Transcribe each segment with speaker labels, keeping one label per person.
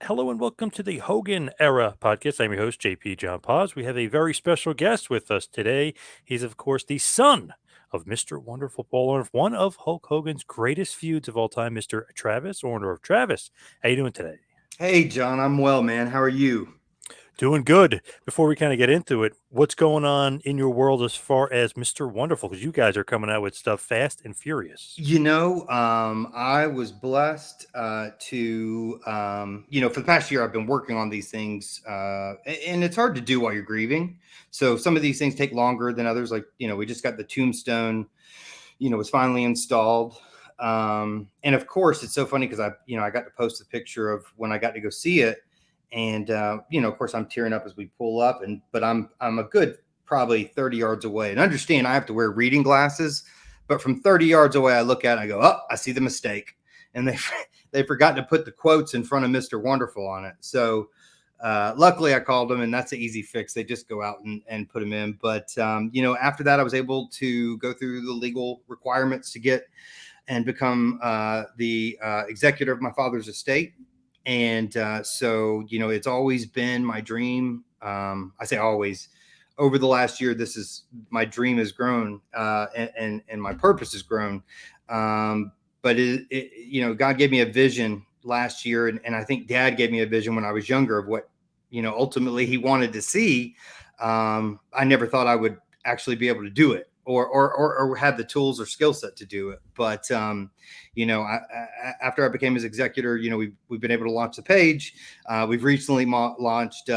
Speaker 1: Hello and welcome to the Hogan Era podcast. I'm your host, JP John Poz. We have a very special guest with us today. He's, of course, the son of Mr. Wonderful Paul Orndorff, one of Hulk Hogan's greatest feuds of all time, Mr. Travis Orndorff. Travis, how you doing today?
Speaker 2: Hey, John, I'm well, man. How are you?
Speaker 1: Doing good. Before we kind of get into it, what's going on in your world as far as Mr. Wonderful? Because you guys are coming out with stuff fast and furious.
Speaker 2: I was blessed for the past year, I've been working on these things, and it's hard to do while you're grieving. So some of these things take longer than others. Like, we just got the tombstone, was finally installed. And of course, it's so funny because I got to post the picture of when I got to go see it. And, of course, I'm tearing up as we pull up, but I'm a good probably 30 yards away. And understand, I have to wear reading glasses. But from 30 yards away, I look at it and I go, oh, I see the mistake. And they forgot to put the quotes in front of Mr. Wonderful on it. So luckily I called them, and that's an easy fix. They just go out and put them in. But, after that, I was able to go through the legal requirements to get and become the executor of my father's estate. And so, it's always been my dream. I say always. Over the last year, my dream has grown, and my purpose has grown. But God gave me a vision last year, and I think Dad gave me a vision when I was younger of what, ultimately he wanted to see. I never thought I would actually be able to do it, or have the tools or skill set to do it. But after I became his executor, we've been able to launch the page. We've recently launched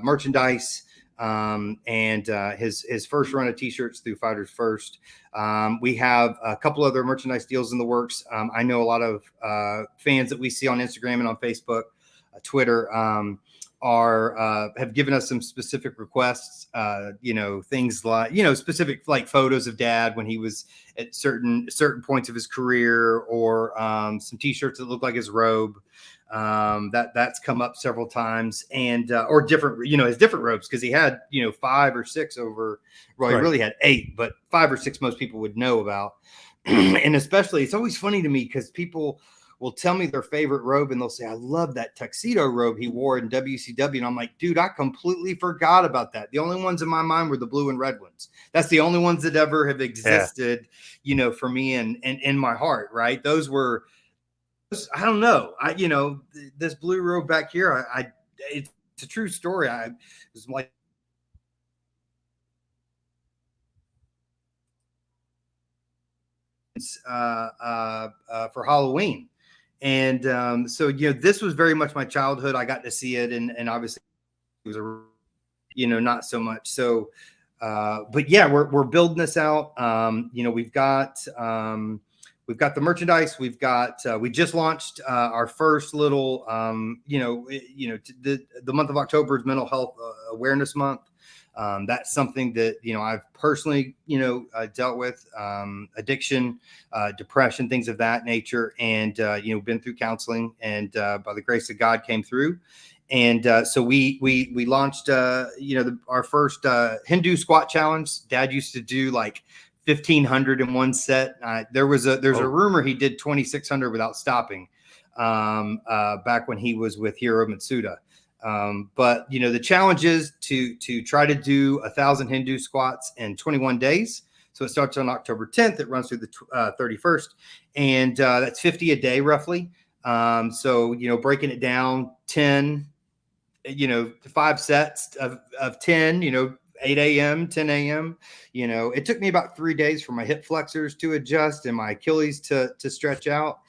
Speaker 2: merchandise. And his first run of t-shirts through Fighters First. We have a couple other merchandise deals in the works. I know a lot of fans that we see on Instagram and on Facebook, Twitter, have given us some specific requests. Things like specific like photos of Dad when he was at certain points of his career, or some t-shirts that look like his robe. That's come up several times, and or different, his different robes, because he had 5 or 6 over. Well, he really had 8, but 5 or 6 most people would know about. And especially, it's always funny to me because people will tell me their favorite robe, and they'll say, "I love that tuxedo robe he wore in WCW," and I'm like, "Dude, I completely forgot about that. The only ones in my mind were the blue and red ones. That's the only ones that ever have existed, for me and in my heart, right? Those were." I don't know. This blue robe back here, it's a true story. I was like, for Halloween. And so, this was very much my childhood. I got to see it, and obviously it was not so much. So, but yeah, we're building this out. We've got the merchandise. We've got, we just launched our first little, the month of October is Mental Health Awareness Month. That's something that, I've personally, dealt with, addiction, depression, things of that nature. And, been through counseling, and by the grace of God came through. And so we launched, our first Hindu squat challenge. Dad used to do like 1,500 in one set. There's a rumor he did 2,600 without stopping, back when he was with Hiro Matsuda. But the challenge is to try to do 1,000 Hindu squats in 21 days. So it starts on October 10th. It runs through the 31st, and that's 50 a day roughly. So breaking it down, 10, 5 sets of 10, 8 a.m., 10 a.m. It took me about 3 days for my hip flexors to adjust and my Achilles to stretch out.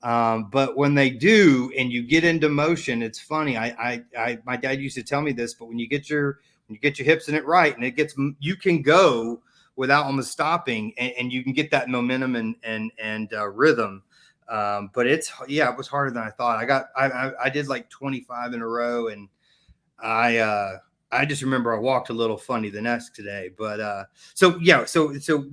Speaker 2: But when they do, and you get into motion, it's funny. My dad used to tell me this, but when you get your hips in it right, and you can go without almost stopping, and you can get that momentum and rhythm. But it was harder than I thought. I did like 25 in a row, and I just remember I walked a little funny the next day. But so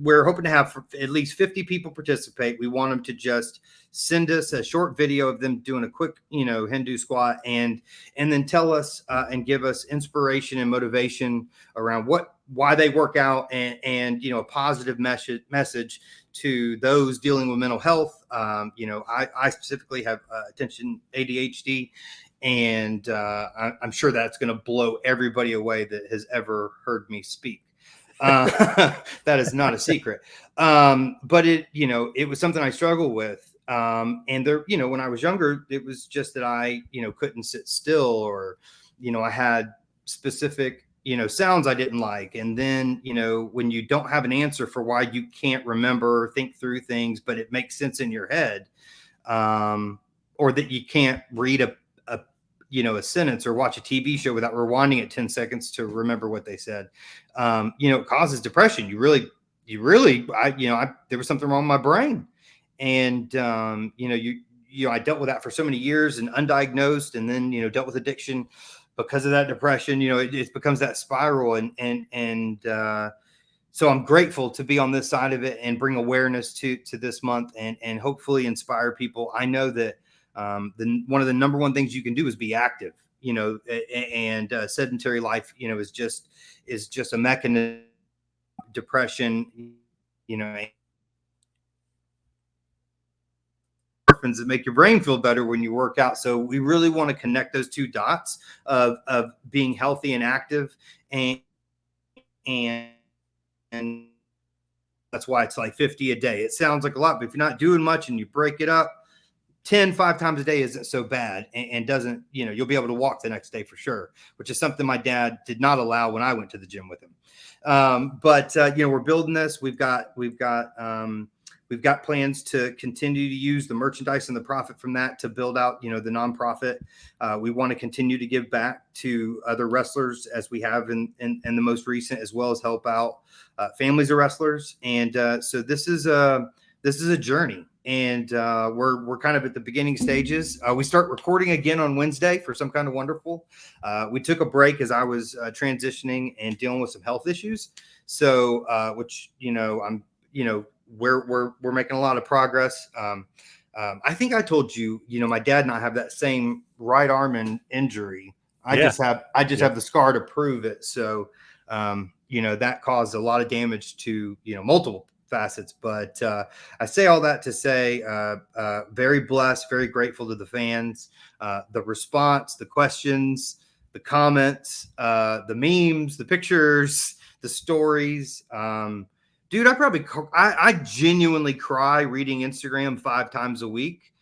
Speaker 2: we're hoping to have at least 50 people participate. We want them to just send us a short video of them doing a quick, Hindu squat, and then tell us and give us inspiration and motivation around why they work out, and a positive message to those dealing with mental health. I specifically have attention ADHD. And I'm sure that's going to blow everybody away that has ever heard me speak. That is not a secret. But it was something I struggled with. And there, when I was younger, it was just that I, couldn't sit still, or, I had specific, sounds I didn't like. And then, when you don't have an answer for why you can't remember or think through things, but it makes sense in your head, or that you can't read a sentence or watch a TV show without rewinding it 10 seconds to remember what they said. It causes depression. There was something wrong with my brain. And, I dealt with that for so many years and undiagnosed, and then, dealt with addiction because of that depression. It becomes that spiral. So I'm grateful to be on this side of it and bring awareness to this month, and hopefully inspire people. I know that one of the number one things you can do is be active, and sedentary life, is just a mechanism, depression, endorphins that make your brain feel better when you work out. So we really want to connect those two dots of being healthy and active, and that's why it's like 50 a day. It sounds like a lot, but if you're not doing much and you break it up, 5 times a day isn't so bad, and doesn't, you'll be able to walk the next day for sure, which is something my dad did not allow when I went to the gym with him. But we're building this. We've got plans to continue to use the merchandise and the profit from that to build out, the nonprofit. We want to continue to give back to other wrestlers, as we have in the most recent, as well as help out families of wrestlers. And so this is a journey. And we're kind of at the beginning stages. We start recording again on Wednesday for Some Kind of Wonderful. We took a break as I was transitioning and dealing with some health issues. So, which, I'm, we're making a lot of progress. I think I told you, my dad and I have that same right arm injury. I just have the scar to prove it. So, that caused a lot of damage to, multiple facets. But I say all that to say, very blessed, very grateful to the fans, the response, the questions, the comments, the memes, the pictures, the stories. Dude, I genuinely cry reading Instagram 5 times a week,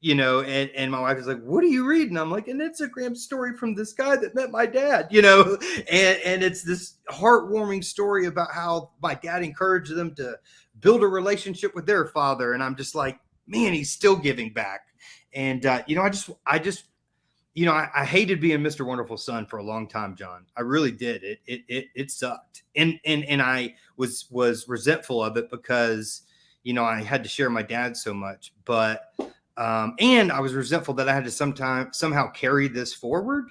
Speaker 2: and my wife is like, "What are you reading?" I'm like, "An Instagram story from this guy that met my dad," and it's this heartwarming story about how my dad encouraged them to build a relationship with their father. And I'm just like, man, he's still giving back. And, I hated being Mr. Wonderful Son for a long time, John. I really did. It sucked. And I was resentful of it because, I had to share my dad so much, but, and I was resentful that I had to somehow carry this forward.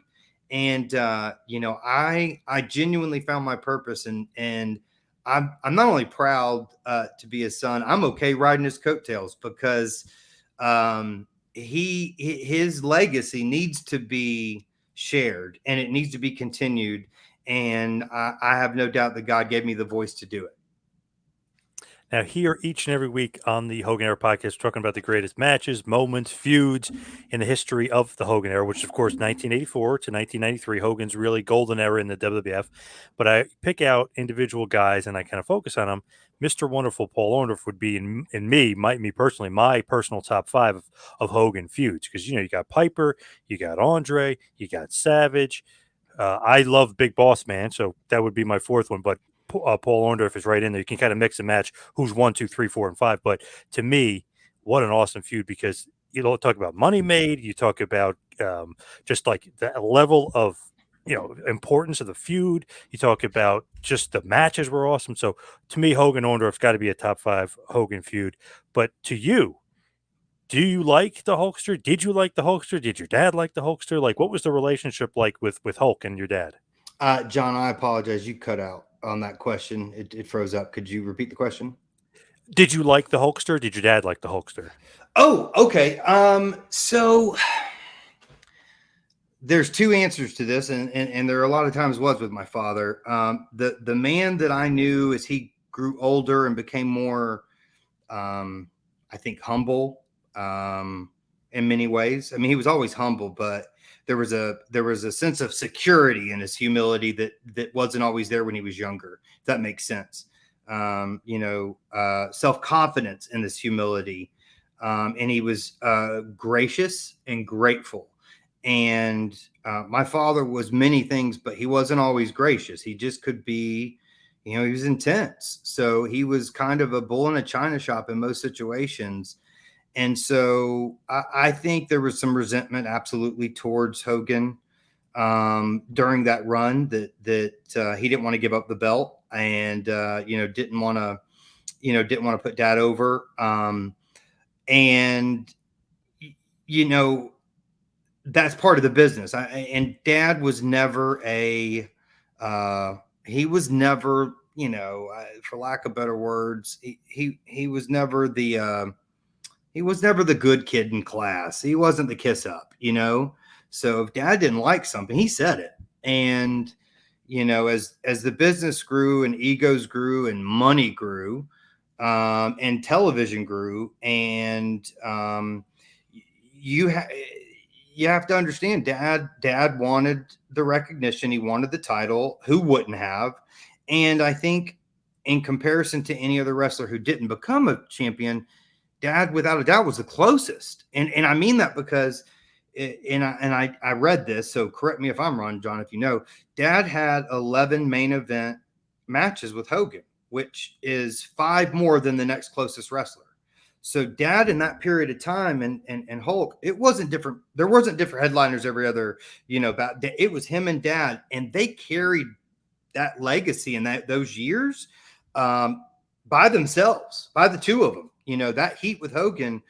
Speaker 2: And, I genuinely found my purpose, and I'm not only proud to be his son, I'm okay riding his coattails, because, his legacy needs to be shared, and it needs to be continued. And I have no doubt that God gave me the voice to do it.
Speaker 1: Now, here each and every week on the Hogan Era podcast, talking about the greatest matches, moments, feuds in the history of the Hogan Era, which is, of course, 1984 to 1993, Hogan's really golden era in the WWF. But I pick out individual guys and I kind of focus on them. Mr. Wonderful Paul Orndorff would be me personally, my personal top 5 of Hogan feuds, because you got Piper, you got Andre, you got Savage. I love Big Boss Man, so that would be my 4th one. But Paul Orndorff is right in there. You can kind of mix and match who's 1, 2, 3, 4, and 5. But to me, what an awesome feud, because you don't talk about money made. You talk about just like the level of importance of the feud. You talk about just the matches were awesome. So to me, Hogan Orndorff's got to be a top 5 Hogan feud. But to you, do you like the Hulkster? Did you like the Hulkster? Did your dad like the Hulkster? Like, what was the relationship like with Hulk and your dad?
Speaker 2: John, I apologize. You cut out on that question. It froze up. Could you repeat the question?
Speaker 1: Did you like the Hulkster? Did your dad like the Hulkster?
Speaker 2: Oh, okay. So there's 2 answers to this, and there are a lot of times was with my father. The man that I knew as he grew older and became more, I think, humble, in many ways. I mean, he was always humble, but there was a sense of security in his humility that wasn't always there when he was younger, if that makes sense. Self-confidence in this humility. And he was gracious and grateful. And my father was many things, but he wasn't always gracious. He just could be, he was intense. So he was kind of a bull in a china shop in most situations. And so I think there was some resentment absolutely towards Hogan during that run that he didn't want to give up the belt and, didn't want to put Dad over. And that's part of the business. And Dad was never he was never, for lack of better words, he was never the good kid in class. He wasn't the kiss up, So if Dad didn't like something, he said it. And, as the business grew and egos grew and money grew, and television grew, and you have to understand, Dad wanted the recognition. He wanted the title. Who wouldn't have? And I think in comparison to any other wrestler who didn't become a champion, Dad, without a doubt, was the closest. And I mean that because, I read this, so correct me if I'm wrong, John, if you know, Dad had 11 main event matches with Hogan, which is 5 more than the next closest wrestler. So Dad in that period of time and Hulk, it wasn't different. There wasn't different headliners every other, it was him and Dad, and they carried that legacy in those years by themselves, by the two of them. That heat with Hogan,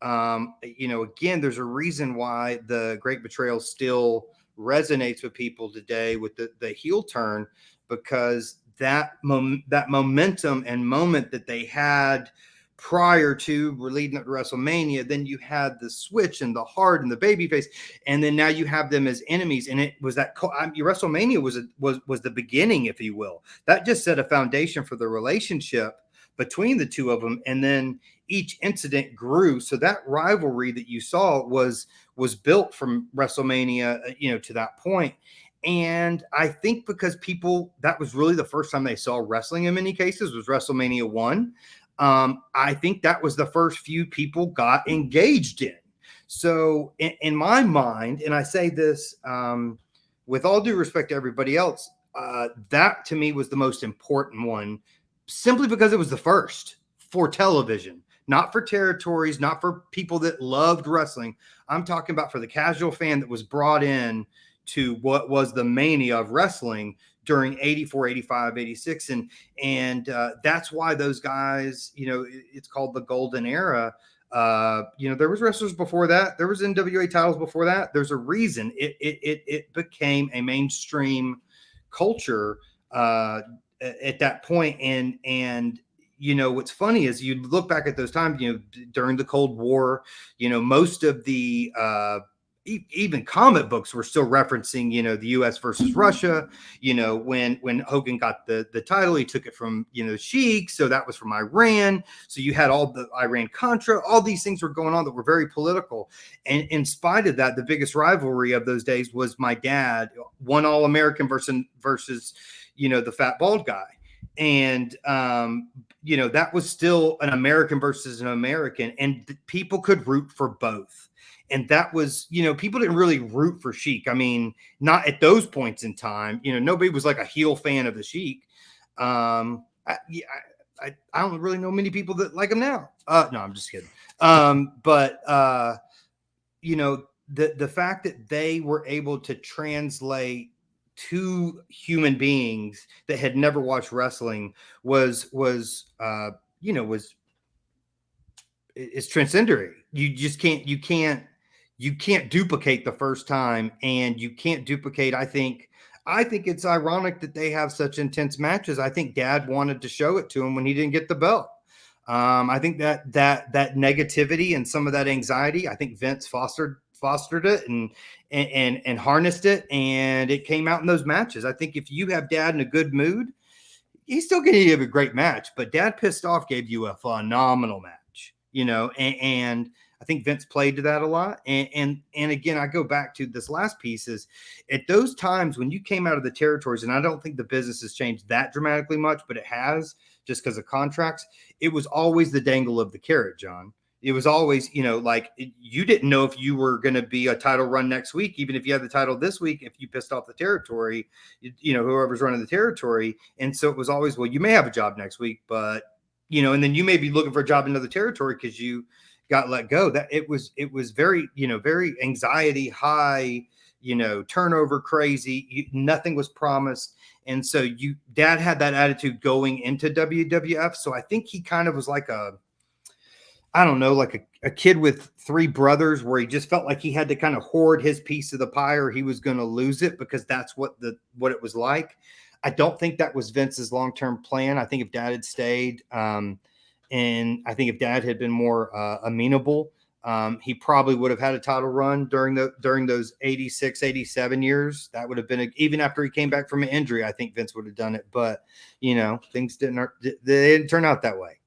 Speaker 2: again, there's a reason why the Great Betrayal still resonates with people today with the heel turn, because that momentum and moment that they had prior to leading up to WrestleMania, then you had the switch and the heart and the babyface, and then now you have them as enemies. And it was that WrestleMania was the beginning, if you will. That just set a foundation for the relationship between the two of them, and then each incident grew. So that rivalry that you saw was built from WrestleMania, to that point. And I think because that was really the first time they saw wrestling in many cases was WrestleMania 1. I think that was the first few people got engaged in. So in my mind, and I say this with all due respect to everybody else, that to me was the most important one, simply because it was the first for television, not for territories, not for people that loved wrestling. I'm talking about for the casual fan that was brought in to what was the mania of wrestling during 84, 85, 86. And that's why those guys, it's called the Golden Era. There was wrestlers before that. There was NWA titles before that. There's a reason it became a mainstream culture at that point. And what's funny is you look back at those times, during the Cold War, most of the even comic books were still referencing, the U.S. versus Russia. When Hogan got the title, he took it from, Sheik. So that was from Iran. So you had all the Iran-Contra, all these things were going on that were very political. And in spite of that, the biggest rivalry of those days was my dad, one All-American versus, the fat bald guy. And, that was still an American versus an American, and people could root for both. And that was, people didn't really root for Sheik. I mean, not at those points in time. Nobody was like a heel fan of the Sheik. I don't really know many people that like him now. No, I'm just kidding. But the fact that they were able to translate two human beings that had never watched wrestling was it's transcendental. You can't duplicate the first time, and you can't duplicate. I think it's ironic that they have such intense matches. I think Dad wanted to show it to him when he didn't get the belt. I think that negativity and some of that anxiety, I think Vince fostered it and harnessed it, and it came out in those matches. I think if you have Dad in a good mood, he's still going to give a great match, but Dad pissed off gave you a phenomenal match, and I think Vince played to that a lot. And again, I go back to this last piece is at those times when you came out of the territories, and I don't think the business has changed that dramatically much, but it has just because of contracts. It was always the dangle of the carrot, John. It was always, like you didn't know if you were going to be a title run next week, even if you had the title this week, if you pissed off the territory, whoever's running the territory. And so it was always, well, you may have a job next week, but, and then you may be looking for a job in another territory because you got let go. That it was very, very anxiety high, turnover crazy. Nothing was promised. And so Dad had that attitude going into WWF. So I think he kind of was like I don't know, like a kid with three brothers where he just felt like he had to kind of hoard his piece of the pie or he was going to lose it because that's what it was like. I don't think that was Vince's long-term plan. I think if Dad had stayed, and I think if Dad had been more amenable, he probably would have had a title run during those 86, 87 years. That would have been even after he came back from an injury. I think Vince would have done it, but things didn't turn out that way.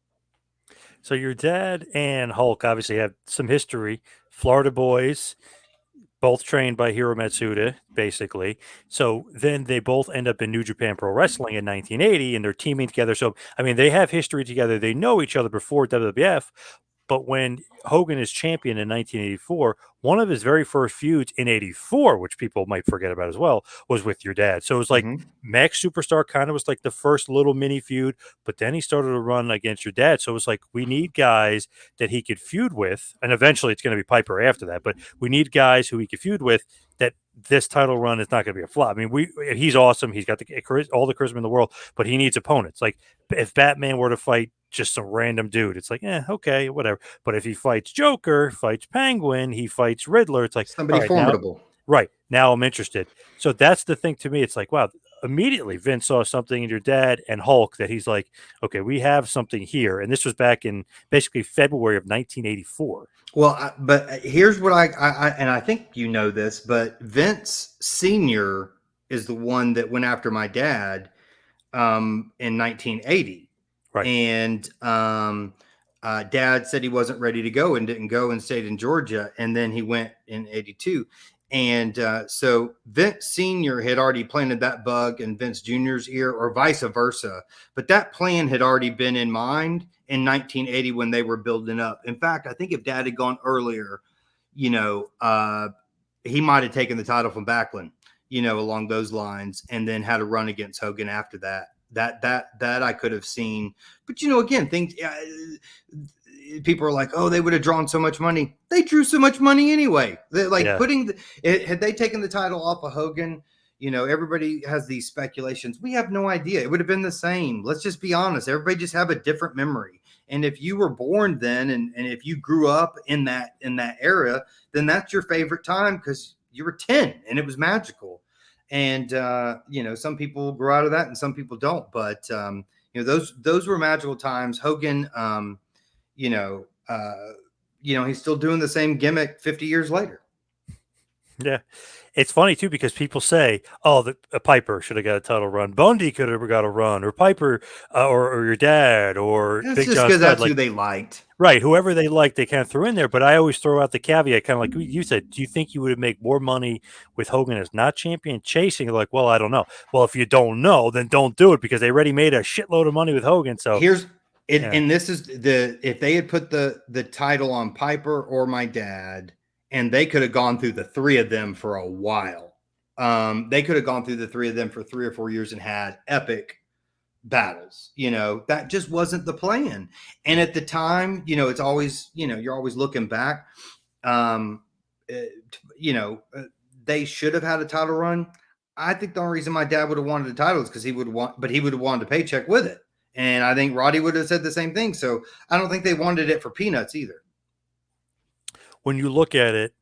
Speaker 1: So your dad and Hulk obviously have some history. Florida boys, both trained by Hiro Matsuda, basically. So then they both end up in New Japan Pro Wrestling in 1980, and they're teaming together. So I mean, they have history together. They know each other before WWF. But when Hogan is champion in 1984, one of his very first feuds in 84, which people might forget about as well, was with your dad. So it was like Max Superstar kind of was like the first little mini feud, but then he started to run against your dad. So it was like, we need guys that he could feud with. And eventually it's going to be Piper after that, but we need guys who he could feud with that this title run is not going to be a flop. I mean, he's awesome. He's got all the charisma in the world, but he needs opponents. Like if Batman were to fight just some random dude, it's like, okay, whatever. But if he fights Joker, fights Penguin, he fights Riddler, it's like,
Speaker 2: somebody
Speaker 1: all right,
Speaker 2: formidable.
Speaker 1: Now I'm interested. So that's the thing to me. It's like, wow, immediately Vince saw something in your dad and Hulk that he's like, okay, we have something here. And this was back in basically February of 1984.
Speaker 2: Well, but here's what and I think you know this, but Vince Sr. is the one that went after my dad in 1980.
Speaker 1: Right.
Speaker 2: And Dad said he wasn't ready to go and didn't go and stayed in Georgia. And then he went in 82. And so Vince Sr. had already planted that bug in Vince Jr.'s ear or vice versa. But that plan had already been in mind in 1980 when they were building up. In fact, I think if Dad had gone earlier, he might have taken the title from Backlund, along those lines, and then had a run against Hogan after that. That I could have seen. But, again, things people are like, oh, they would have drawn so much money. They drew so much money anyway. They're like had they taken the title off of Hogan, everybody has these speculations. We have no idea. It would have been the same. Let's just be honest. Everybody just have a different memory. And if you were born then, and if you grew up in that era, then that's your favorite time because you were 10 and it was magical. And, some people grow out of that and some people don't, but, those were magical times. Hogan, he's still doing the same gimmick 50 years later.
Speaker 1: Yeah. It's funny too, because people say, oh, Piper should have got a title run. Bundy could have got a run, or Piper, or your dad, or
Speaker 2: that's
Speaker 1: Big
Speaker 2: just
Speaker 1: John
Speaker 2: because that's
Speaker 1: like,
Speaker 2: who they liked.
Speaker 1: Right. Whoever they liked, they kind of threw in there. But I always throw out the caveat, kind of like you said, do you think you would make more money with Hogan as not champion chasing? Like, well, I don't know. Well, if you don't know, then don't do it because they already made a shitload of money with Hogan. So
Speaker 2: and this is if they had put the title on Piper or my dad, and they could have gone through the three of them for a while. They could have gone through the three of them for 3 or 4 years and had epic battles. That just wasn't the plan. And at the time, it's always, you're always looking back. They should have had a title run. I think the only reason my dad would have wanted a title is because he would have wanted a paycheck with it. And I think Roddy would have said the same thing. So I don't think they wanted it for peanuts either.
Speaker 1: When you look at it,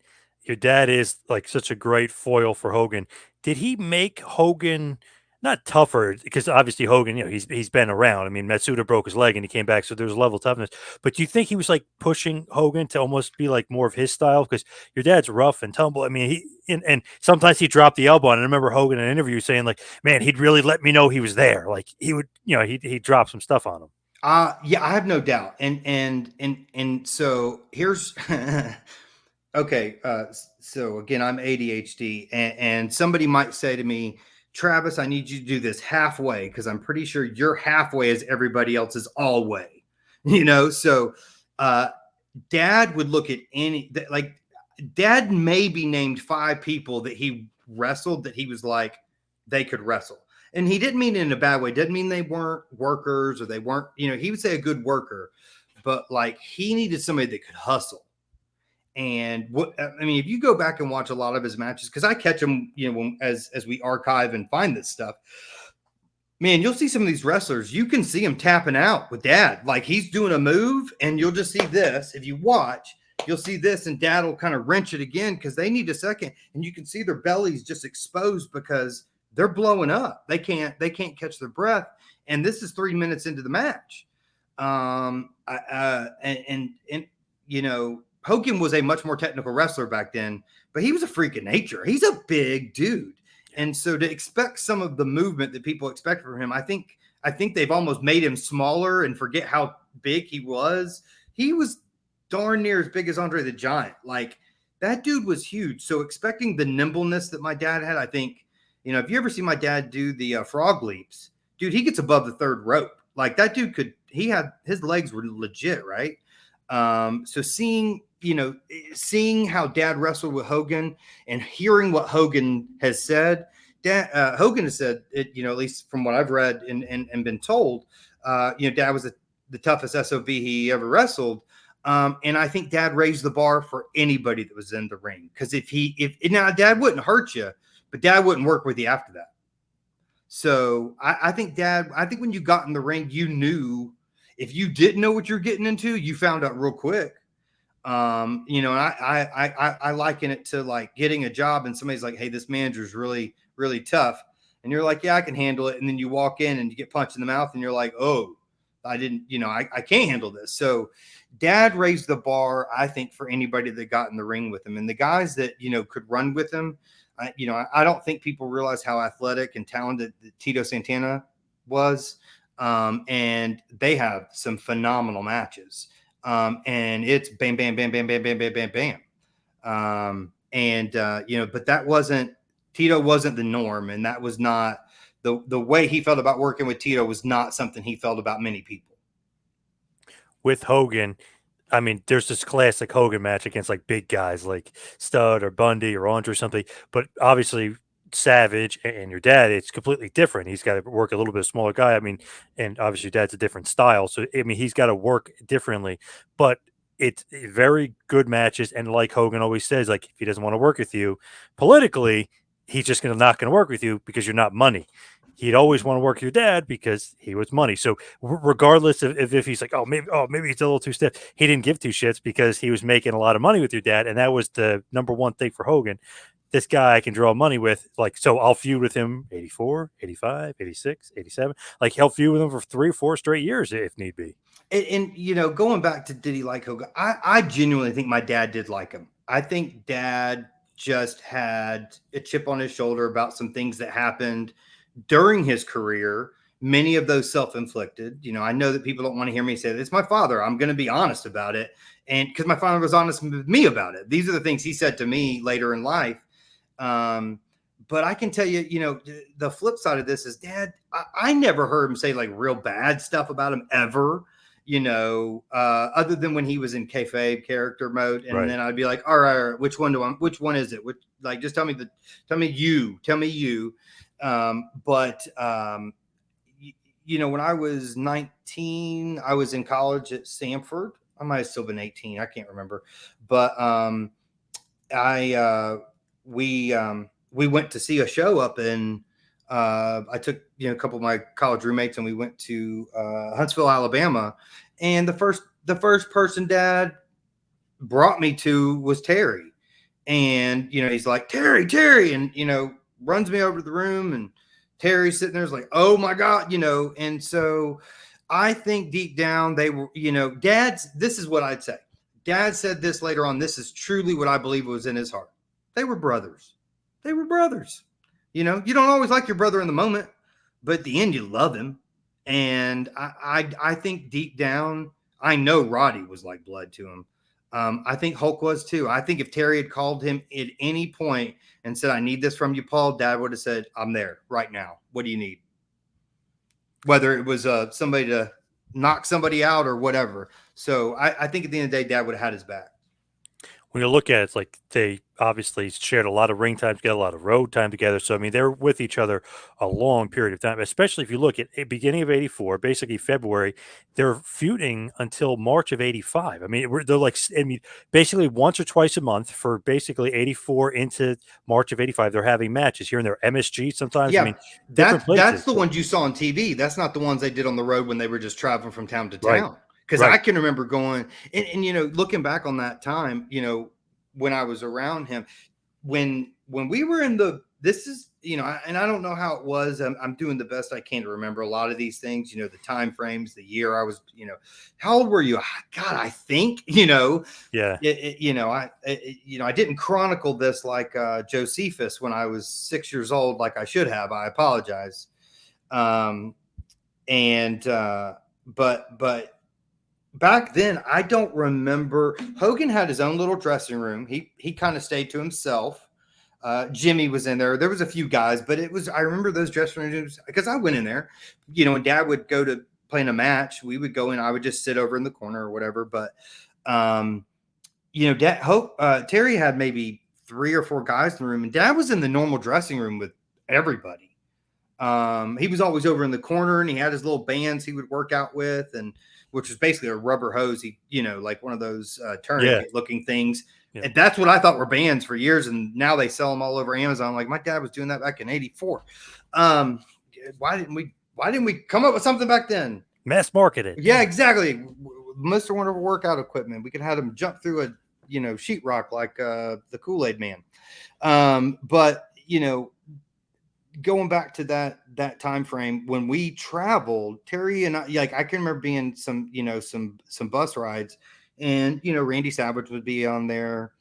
Speaker 1: your dad is like such a great foil for Hogan. Did he make Hogan not tougher? Because obviously Hogan, he's been around. I mean, Matsuda broke his leg and he came back, so there's a level of toughness. But do you think he was like pushing Hogan to almost be like more of his style? Because your dad's rough and tumble. I mean, and sometimes he dropped the elbow. And I remember Hogan in an interview saying like, "Man, he'd really let me know he was there. Like he would, he'd drop some stuff on him."
Speaker 2: Yeah, I have no doubt. And so here's okay. So again, I'm ADHD, and somebody might say to me, Travis, I need you to do this halfway because I'm pretty sure your halfway is everybody else's all way. So uh, Dad would look at like Dad maybe named 5 people that he wrestled that he was like they could wrestle. And he didn't mean it in a bad way. Didn't mean they weren't workers or they weren't, he would say a good worker, but like he needed somebody that could hustle. And if you go back and watch a lot of his matches, because I catch them, as we archive and find this stuff, man, you'll see some of these wrestlers, you can see him tapping out with Dad. Like he's doing a move, and you'll just see this. If you watch, you'll see this, and Dad will kind of wrench it again because they need a second. And you can see their bellies just exposed because they're blowing up. They can't catch their breath. And this is 3 minutes into the match. Hogan was a much more technical wrestler back then, but he was a freak of nature. He's a big dude. And so to expect some of the movement that people expect from him, I think they've almost made him smaller and forget how big he was. He was darn near as big as Andre the Giant. Like that dude was huge. So expecting the nimbleness that my dad had, I think, if you ever see my dad do the frog leaps, dude, he gets above the third rope. Like that dude his legs were legit, right? So seeing how Dad wrestled with Hogan and hearing what Hogan has said, Hogan has said, at least from what I've read and been told, Dad was the toughest SOB he ever wrestled. And I think Dad raised the bar for anybody that was in the ring. Because now Dad wouldn't hurt you, but Dad wouldn't work with you after that. So I think when you got in the ring, you knew. If you didn't know what you're getting into, you found out real quick. And I liken it to like getting a job and somebody's like, hey, this manager's really, really tough. And you're like, yeah, I can handle it. And then you walk in and you get punched in the mouth and you're like, oh, I didn't, I can't handle this. So Dad raised the bar, I think, for anybody that got in the ring with him. And the guys that, could run with him, I don't think people realize how athletic and talented Tito Santana was. And they have some phenomenal matches. And it's bam, bam, bam, bam, bam, bam, bam, bam, bam. But Tito wasn't the norm. And that was not the way he felt about working with Tito was not something he felt about many people.
Speaker 1: With Hogan, I mean, there's this classic Hogan match against like big guys like Stud or Bundy or Andre or something, but obviously Savage and your dad, it's completely different. He's got to work a little bit smaller guy. I mean, and obviously Dad's a different style. So, I mean, he's got to work differently, but it's very good matches. And like Hogan always says, like, if he doesn't want to work with you politically, he's just not going to work with you because you're not money. He'd always want to work with your dad because he was money. So regardless of if he's like, maybe he's a little too stiff, he didn't give two shits because he was making a lot of money with your dad. And that was the number one thing for Hogan. This guy I can draw money with, like, so I'll feud with him 84, 85, 86, 87. Like, he'll feud with him for 3 or 4 straight years if need be.
Speaker 2: And going back to did he like Hogan? I genuinely think my dad did like him. I think Dad just had a chip on his shoulder about some things that happened during his career. Many of those self-inflicted. I know that people don't want to hear me say that. It's my father. I'm going to be honest about it. And because my father was honest with me about it. These are the things he said to me later in life. But I can tell you, the flip side of this is Dad, I never heard him say like real bad stuff about him ever, other than when he was in kayfabe character mode. And then I'd be like, all right, which one is it? Just tell me you. When I was 19, I was in college at Stanford. I might have still been 18. I can't remember, but, we went to see a show up in, I took, a couple of my college roommates and we went to Huntsville, Alabama. And the first person Dad brought me to was Terry. And, he's like, Terry, and, runs me over to the room and Terry's sitting there is like, oh my God, and so I think deep down they were, this is what I'd say. Dad said this later on. This is truly what I believe was in his heart. They were brothers. You don't always like your brother in the moment, but at the end you love him. And I think deep down, I know Roddy was like blood to him. I think Hulk was too. I think if Terry had called him at any point and said, "I need this from you, Paul," Dad would have said, "I'm there right now. What do you need?" Whether it was somebody to knock somebody out or whatever. So I think at the end of the day, Dad would have had his back.
Speaker 1: When you look at it, it's like they obviously shared a lot of ring time together, a lot of road time together. So I mean, they're with each other a long period of time. Especially if you look at beginning of '84, basically February, they're feuding until March of '85. I mean, they're like, I mean, basically once or twice a month for basically '84 into March of '85. They're having matches here and there, MSG sometimes. I
Speaker 2: Yeah,
Speaker 1: mean, different
Speaker 2: that's
Speaker 1: places.
Speaker 2: the
Speaker 1: So,
Speaker 2: ones you saw on TV. That's not the ones they did on the road when they were just traveling from town to
Speaker 1: right,
Speaker 2: town. Because I
Speaker 1: right.
Speaker 2: can remember going and looking back on that time, when I was around him, when we were in the this is and I don't know how it was. I'm doing the best I can to remember a lot of these things. The time frames, the year I was. How old were you? God, I think
Speaker 1: Yeah.
Speaker 2: I didn't chronicle this like Josephus when I was 6 years old, like I should have. I apologize. And but back then, I don't remember. Hogan had his own little dressing room. He kind of stayed to himself. Jimmy was in there. There was a few guys, but I remember those dressing rooms because I went in there. When Dad would go to playing a match, we would go in. I would just sit over in the corner or whatever. But Terry had maybe 3 or 4 guys in the room, and Dad was in the normal dressing room with everybody. He was always over in the corner, and he had his little bands he would work out with, and which was basically a rubber hose. Like one of those tourniquet looking things.
Speaker 1: Yeah.
Speaker 2: And that's what I thought were bands for years. And now they sell them all over Amazon. Like my dad was doing that back in '84. Why didn't we come up with something back then?
Speaker 1: Mass marketed.
Speaker 2: Yeah, exactly. Mr. Wonderful workout equipment. We could have him jump through a sheetrock like the Kool-Aid Man. But going back to that time frame when we traveled, Terry and I can remember being some bus rides, and Randy Savage would be on there,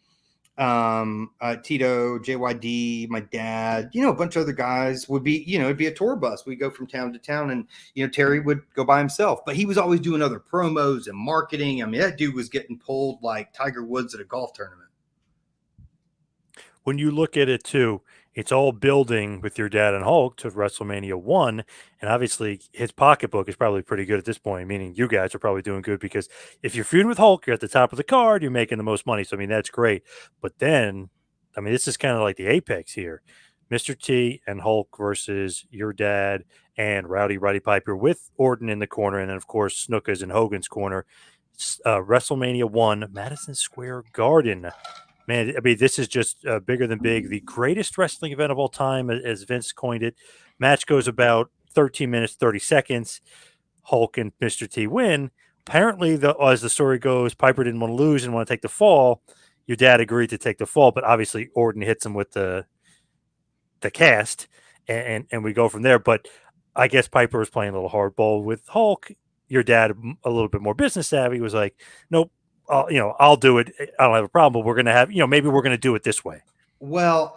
Speaker 2: Tito, JYD, my dad, a bunch of other guys would be, it'd be a tour bus. We'd go from town to town, and Terry would go by himself, but he was always doing other promos and marketing. I mean, that dude was getting pulled like Tiger Woods at a golf tournament.
Speaker 1: When you look at it too, it's all building with your dad and Hulk to WrestleMania 1. And obviously, his pocketbook is probably pretty good at this point, meaning you guys are probably doing good because if you're feuding with Hulk, you're at the top of the card, you're making the most money. So, I mean, that's great. But then, I mean, this is kind of like the apex here. Mr. T and Hulk versus your dad and Roddy Piper with Orton in the corner. And then, of course, Snuka's in Hogan's corner. WrestleMania 1, Madison Square Garden. Man, I mean, this is just bigger than big. The greatest wrestling event of all time, as Vince coined it. Match goes about 13 minutes, 30 seconds. Hulk and Mr. T win. Apparently, as the story goes, Piper didn't want to lose and want to take the fall. Your dad agreed to take the fall, but obviously Orton hits him with the cast, and we go from there. But I guess Piper was playing a little hardball with Hulk. Your dad, a little bit more business savvy, was like, nope. I'll do it. I don't have a problem, but we're going to have, maybe we're going to do it this way.
Speaker 2: Well,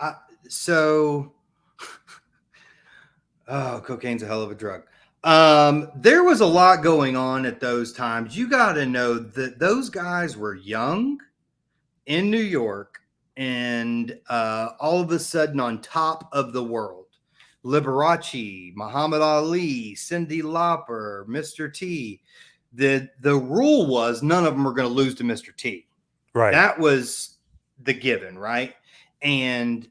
Speaker 2: cocaine's a hell of a drug. There was a lot going on at those times. You got to know that those guys were young in New York and all of a sudden on top of the world. Liberace, Muhammad Ali, Cyndi Lauper, Mr. T. The rule was none of them were going to lose to Mr. T.
Speaker 1: Right.
Speaker 2: That was the given, right? And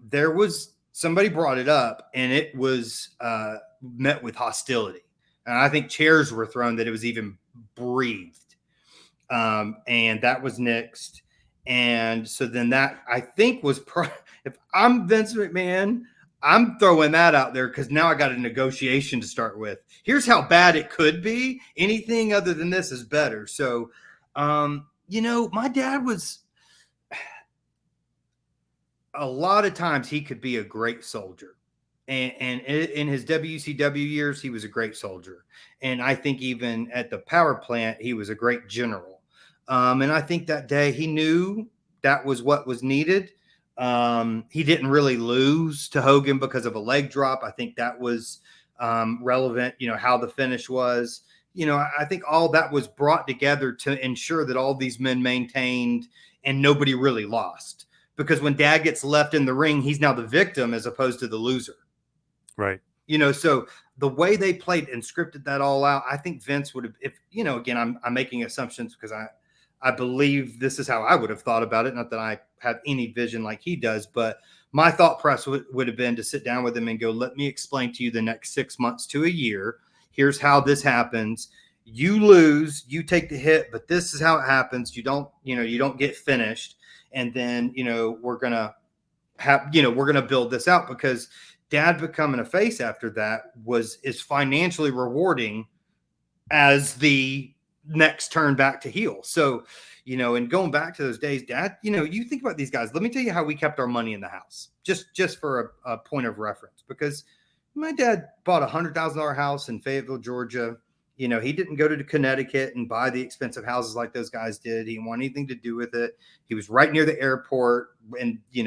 Speaker 2: there was somebody brought it up, and it was met with hostility. And I think chairs were thrown that it was even breathed. And that was nixed. And so then that, I think, was if I'm Vince McMahon, I'm throwing that out there because now I got a negotiation to start with. Here's how bad it could be. Anything other than this is better. So, my dad was a lot of times he could be a great soldier. And in his WCW years, he was a great soldier. And I think even at the power plant, he was a great general. And I think that day he knew that was what was needed. He didn't really lose to Hogan because of a leg drop. I think that was relevant, how the finish was. I think all that was brought together to ensure that all these men maintained and nobody really lost. Because when Dad gets left in the ring, he's now the victim as opposed to the loser.
Speaker 1: Right.
Speaker 2: So the way they played and scripted that all out, I think Vince would have, if, again, I'm making assumptions because I believe this is how I would have thought about it. Not that I have any vision like he does, but my thought process would have been to sit down with him and go, let me explain to you the next 6 months to a year. Here's how this happens. You lose, you take the hit, but this is how it happens. You don't get finished. And then, we're going to build this out, because Dad becoming a face after that is financially rewarding as the next turn back to heel. So, and going back to those days, Dad, you think about these guys. Let me tell you how we kept our money in the house, just for a point of reference, because my dad bought $100,000 house in Fayetteville, Georgia. He didn't go to Connecticut and buy the expensive houses like those guys did. He didn't want anything to do with it. He was right near the airport, and in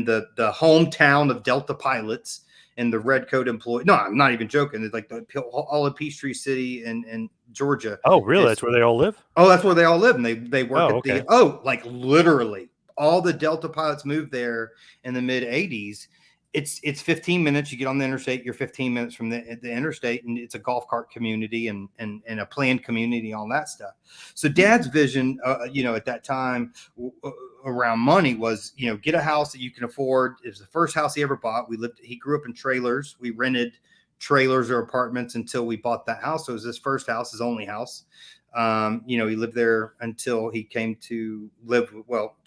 Speaker 2: the hometown of Delta pilots and the red coat employee. No, I'm not even joking. It's like all of Peachtree City and Georgia.
Speaker 1: Oh, really? That's where they all live?
Speaker 2: Oh, that's where they all live. And they work
Speaker 1: okay.
Speaker 2: like literally all the Delta pilots moved there in the mid 80s. It's 15 minutes. You get on the interstate, you're 15 minutes from the interstate, and it's a golf cart community and a planned community, all that stuff. So Dad's vision, at that time around money was, get a house that you can afford. It was the first house he ever bought. He grew up in trailers. We rented trailers or apartments until we bought that house. So it was his first house, his only house. He lived there until he came to live,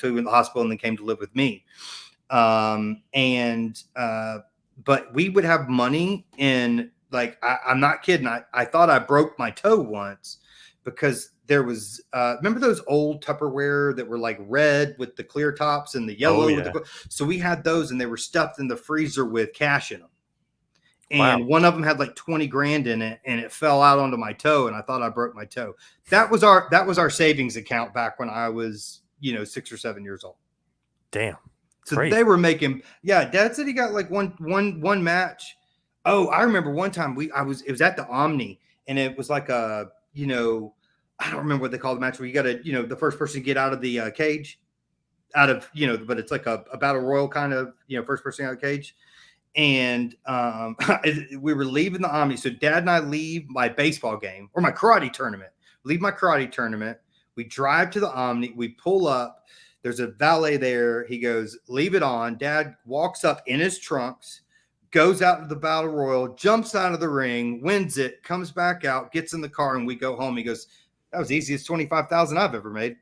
Speaker 2: in the hospital, and then came to live with me. But we would have money in, like, I'm not kidding. I thought I broke my toe once because there was, remember those old Tupperware that were like red with the clear tops and the yellow?
Speaker 1: Oh, yeah.
Speaker 2: So we had those, and they were stuffed in the freezer with cash in them. And one of them had like 20 grand in it, and it fell out onto my toe, and I thought I broke my toe. That was our savings account back when I was, 6 or 7 years old.
Speaker 1: Damn.
Speaker 2: So
Speaker 1: Great.
Speaker 2: they were making, Dad said he got like one match. Oh, I remember one time it was at the Omni, and it was like I don't remember what they call the match, where you got to, the first person to get out of the cage, but it's like a battle royal kind of, first person out of the cage. And we were leaving the Omni. So Dad and I leave my baseball game or my karate tournament. We drive to the Omni. We pull up. There's a valet there. He goes, leave it on. Dad walks up in his trunks, goes out to the battle royal, jumps out of the ring, wins it, comes back out, gets in the car, and we go home. He goes, that was the easiest $25,000 I've ever made.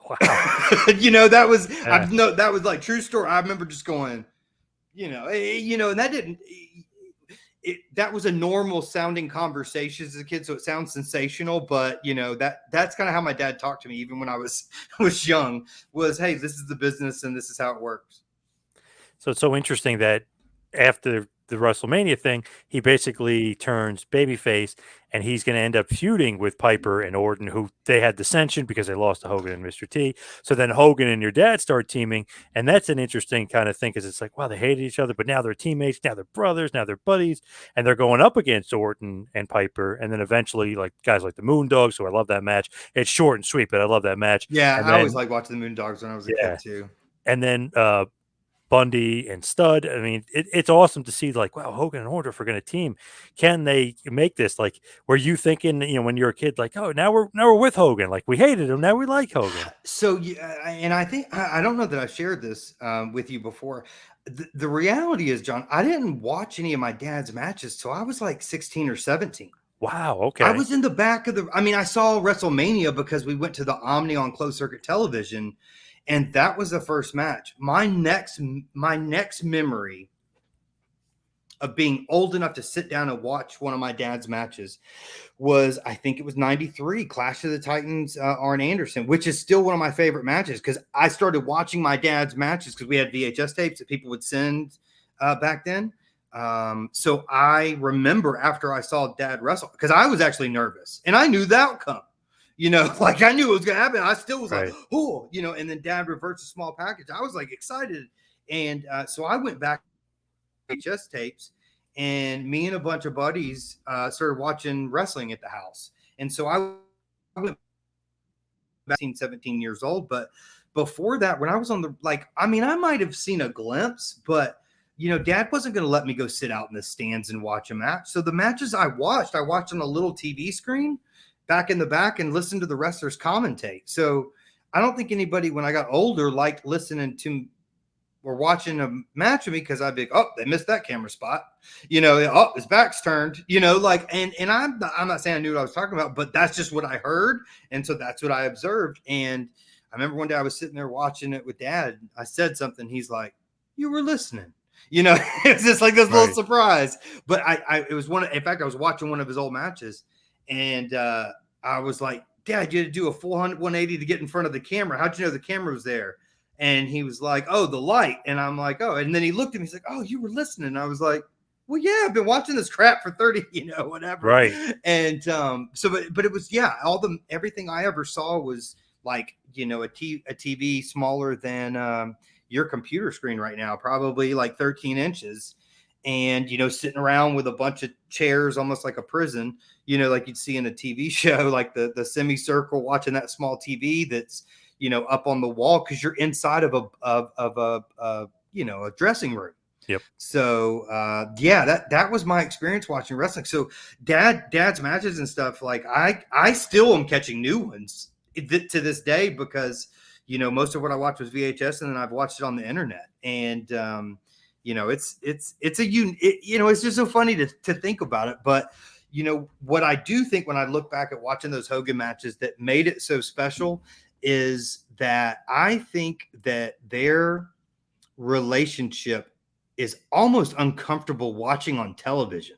Speaker 1: Wow.
Speaker 2: That was like true story. I remember just going, and that didn't. That was a normal sounding conversation as a kid, so it sounds sensational, but that's kind of how my dad talked to me, even when I was young, was, hey, this is the business and this is how it works.
Speaker 1: So it's so interesting that after the WrestleMania thing, he basically turns babyface, and he's going to end up feuding with Piper and Orton, who they had dissension because they lost to Hogan and Mr. T. So then Hogan and your dad start teaming, and that's an interesting kind of thing, because it's like, wow, they hated each other, but now they're teammates, now they're brothers, now they're buddies, and they're going up against Orton and Piper, and then eventually, like, guys like the Moondogs, so I love that match. It's short and sweet, but I love that match.
Speaker 2: Yeah, I always liked watching the Moondogs when I was a kid too.
Speaker 1: And then Bundy and Stud. I mean, it's awesome to see, like, wow, Hogan and Orndorff are going to team. Can they make this? Like, were you thinking, when you're a kid, like, oh, now we're with Hogan, like, we hated him, now we like Hogan?
Speaker 2: So, and I think, I don't know that I've shared this with you before. The reality is, John, I didn't watch any of my dad's matches till I was like 16 or 17.
Speaker 1: Wow. Okay.
Speaker 2: I was in the back of I saw WrestleMania because we went to the Omni on closed circuit television. And that was the first match. My next memory of being old enough to sit down and watch one of my dad's matches was, I think it was 93, Clash of the Titans, Arn Anderson, which is still one of my favorite matches, because I started watching my dad's matches because we had VHS tapes that people would send back then. So I remember after I saw Dad wrestle, because I was actually nervous and I knew the outcome. Like I knew it was going to happen. I still was like, oh, and then Dad reverts a small package. I was like excited. And so I went back to VHS tapes, and me and a bunch of buddies started watching wrestling at the house. And so I went 17 years old. But before that, when I was on the, like, I mean, I might have seen a glimpse, but Dad wasn't going to let me go sit out in the stands and watch a match. So the matches I watched on a little TV screen back in the back and listened to the wrestlers commentate. So I don't think anybody, when I got older, liked listening to or watching a match with me, because I'd be like, oh, they missed that camera spot. Oh, his back's turned, like, and I'm not saying I knew what I was talking about, but that's just what I heard. And so that's what I observed. And I remember one day I was sitting there watching it with Dad. I said something. He's like, you were listening. It's just like this little surprise. But it was in fact, I was watching one of his old matches, and I was like, Dad, you had to do a full 180 to get in front of the camera. How'd you know the camera was there? And he was like, oh, the light. And I'm like, oh. And then he looked at me. He's like, oh, you were listening. And I was like, well, yeah, I've been watching this crap for 30, whatever.
Speaker 1: Right.
Speaker 2: And but it was, yeah, everything I ever saw was like, a TV smaller than your computer screen right now, probably like 13 inches. And, sitting around with a bunch of chairs, almost like a prison, like you'd see in a TV show, like the semicircle, watching that small TV that's, up on the wall, because you're inside of a dressing room.
Speaker 1: Yep.
Speaker 2: So that was my experience watching wrestling. So dad's matches and stuff, like I still am catching new ones to this day, because most of what I watched was VHS, and then I've watched it on the internet. And it's just so funny to think about it. But what I do think when I look back at watching those Hogan matches that made it so special is that I think that their relationship is almost uncomfortable watching on television.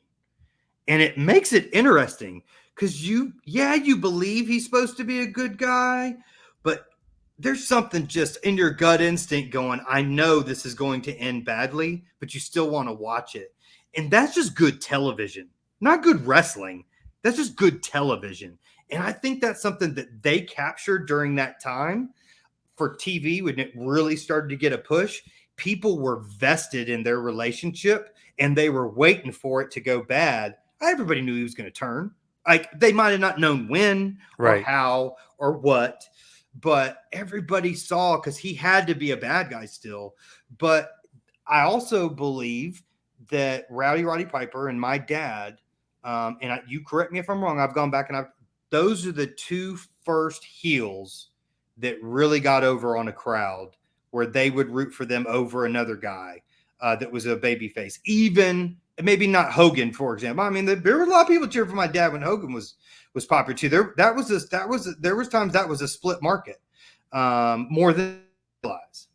Speaker 2: And it makes it interesting, because you believe he's supposed to be a good guy, but there's something just in your gut instinct going, I know this is going to end badly, but you still want to watch it. And that's just good television, not good wrestling. That's just good television. And I think that's something that they captured during that time for TV, when it really started to get a push. People were vested in their relationship, and they were waiting for it to go bad. Everybody knew he was going to turn. Like, they might have not known when or how or what, but everybody saw, because he had to be a bad guy still. But I also believe that Rowdy Roddy Piper and my dad, you correct me if I'm wrong, I've gone back and those are the two first heels that really got over on a crowd, where they would root for them over another guy that was a baby face. Even maybe not Hogan, for example. I mean, there were a lot of people cheering for my dad when Hogan was popular too. There was times that was a split market, more than realize.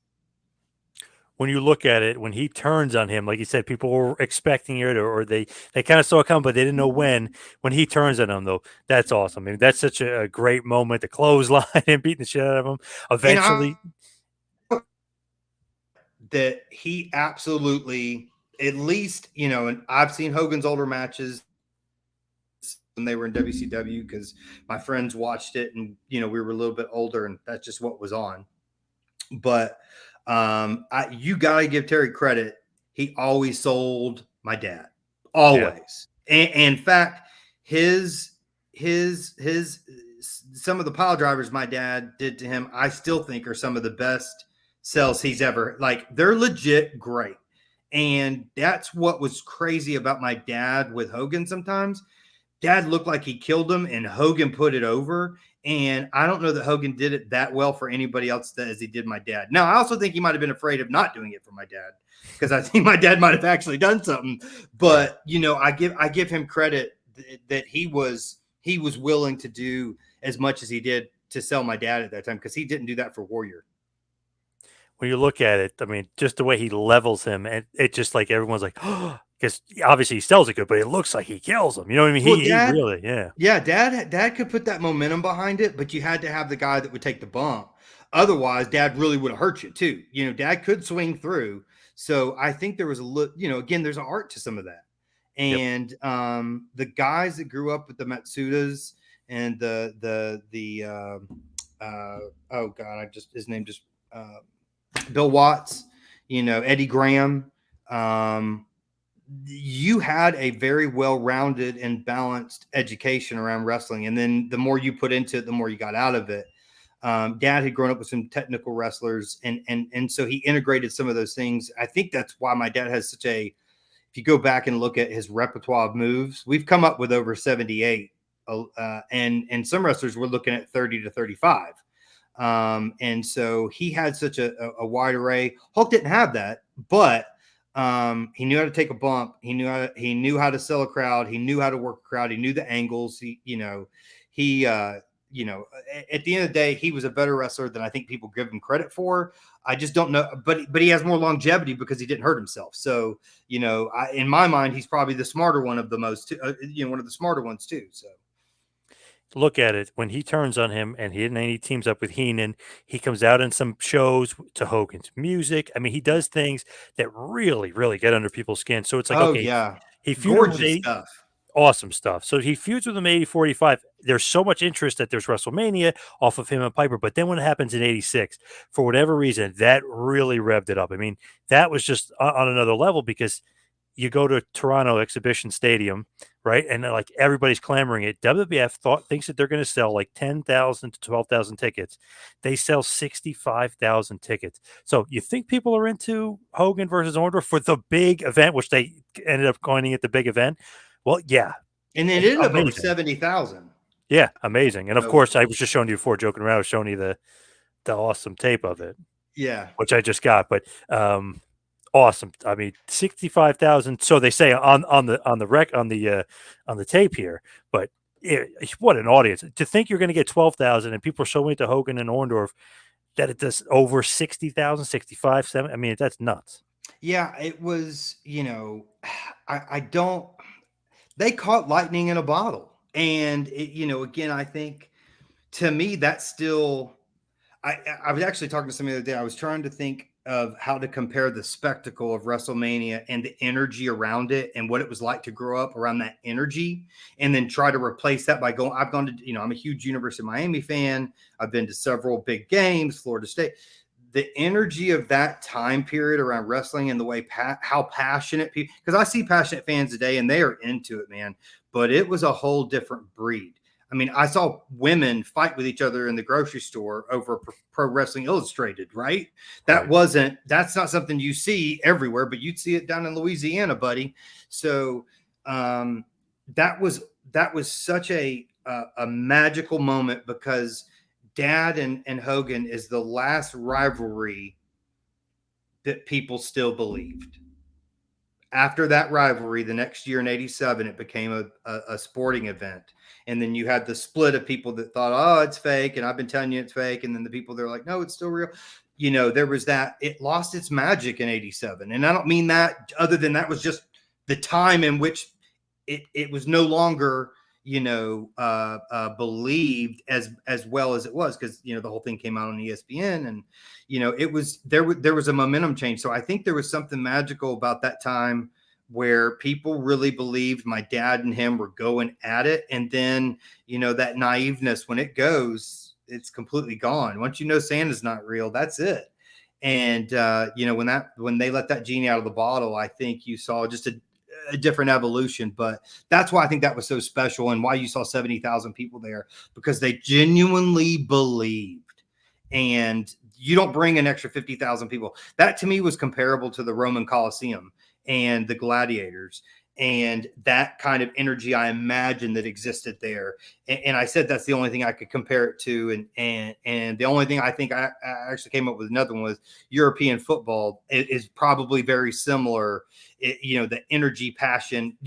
Speaker 1: When you look at it, when he turns on him, like you said, people were expecting it, or they kind of saw it coming, but they didn't know when. When he turns on them, though, that's awesome. I mean, that's such a great moment. The clothesline and beating the shit out of him. Eventually,
Speaker 2: that he absolutely, at least, and I've seen Hogan's older matches when they were in WCW, because my friends watched it, and we were a little bit older, and that's just what was on. But you gotta give Terry credit. He always sold my dad, always. Yeah. And in fact, his some of the pile drivers my dad did to him, I still think are some of the best sells he's ever, like, they're legit great. And that's what was crazy about my dad with Hogan. Sometimes Dad looked like he killed him, and Hogan put it over. And I don't know that Hogan did it that well for anybody else as he did my dad. Now, I also think he might have been afraid of not doing it for my dad, because I think my dad might have actually done something. But I give him credit that he was willing to do as much as he did to sell my dad at that time, because he didn't do that for Warrior.
Speaker 1: When you look at it, I mean, just the way he levels him, and it just, like, everyone's like, oh, because obviously he sells it good, but it looks like he kills him. You know what I mean? Well, he really,
Speaker 2: yeah. Dad could put that momentum behind it, but you had to have the guy that would take the bump. Otherwise, Dad really would have hurt you too. Dad could swing through. So I think there was a little, again, there's an art to some of that. And the guys that grew up with the Matsudas and oh God, his name just Bill Watts, Eddie Graham, you had a very well-rounded and balanced education around wrestling, and then the more you put into it, the more you got out of it. Dad had grown up with some technical wrestlers, and so he integrated some of those things. I think that's why my dad has such a. If you go back and look at his repertoire of moves, we've come up with over 78, and some wrestlers we're looking at 30 to 35. And so he had such a wide array. Hulk didn't have that, but he knew how to take a bump. He knew how to sell a crowd. He knew how to work a crowd. He knew the angles. He at the end of the day, he was a better wrestler than I think people give him credit for. I just don't know, but he has more longevity because he didn't hurt himself. So, in my mind, he's probably the smarter one of the most, one of the smarter ones too. So.
Speaker 1: Look at it when he turns on him and he teams up with Heenan. He comes out in some shows to Hogan's music. I mean, he does things that really, really get under people's skin. So it's like,
Speaker 2: Oh
Speaker 1: okay,
Speaker 2: yeah,
Speaker 1: he feuded with
Speaker 2: gorgeous
Speaker 1: eight.
Speaker 2: stuff.
Speaker 1: Awesome stuff. So he feuds with him 80-45. There's so much interest that there's WrestleMania off of him and Piper. But then when it happens in 86, for whatever reason, that really revved it up. I mean, that was just on another level because you go to Toronto Exhibition Stadium, right? And like everybody's clamoring it. WWF thinks that they're going to sell like 10,000 to 12,000 tickets. They sell 65,000 tickets. So you think people are into Hogan versus Orndorff for the big event, which they ended up coining it the big event? Well, yeah.
Speaker 2: And it ended up over
Speaker 1: Amazing.
Speaker 2: 70,000.
Speaker 1: Yeah, amazing. And of
Speaker 2: So,
Speaker 1: course, I was just showing you before, joking around, I was showing you the awesome tape of it,
Speaker 2: yeah.
Speaker 1: which I just got. But awesome. I mean, 65,000. So they say on the tape here, but what an audience to think you're going to get 12,000 and people are so into Hogan and Orndorff that it does over 60,000, 65, 70. I mean, that's nuts.
Speaker 2: Yeah, it was, I don't, they caught lightning in a bottle. And, again, I think to me, that's still, I was actually talking to somebody the other day. I was trying to think of how to compare the spectacle of WrestleMania and the energy around it and what it was like to grow up around that energy, and then try to replace that by going. I've gone to, I'm a huge University of Miami fan. I've been to several big games, Florida State. The energy of that time period around wrestling and the way how passionate people, because I see passionate fans today and they are into it, man. But it was a whole different breed. I mean, I saw women fight with each other in the grocery store over Pro Wrestling Illustrated, right? That's not something you see everywhere, but you'd see it down in Louisiana, buddy. So that was such a magical moment because Dad and Hogan is the last rivalry that people still believed. After that rivalry, the next year in 87, it became a sporting event. And then you had the split of people that thought, oh, it's fake. And I've been telling you it's fake. And then the people that are like, no, it's still real. There was that. It lost its magic in 87. And I don't mean that other than that was just the time in which it was no longer, believed as well as it was, because, the whole thing came out on ESPN and, it was, there was a momentum change. So I think there was something magical about that time where people really believed my dad and him were going at it. And then, that naiveness, when it goes, it's completely gone. Once Santa's not real, that's it. And, when they let that genie out of the bottle, I think you saw just a different evolution. But that's why I think that was so special and why you saw 70,000 people there, because they genuinely believed. And you don't bring an extra 50,000 people. That to me was comparable to the Roman Colosseum and the gladiators and that kind of energy I imagine that existed there. And I said that's the only thing I could compare it to. And the only thing I think I actually came up with another one was European football is probably very similar. The energy, passion,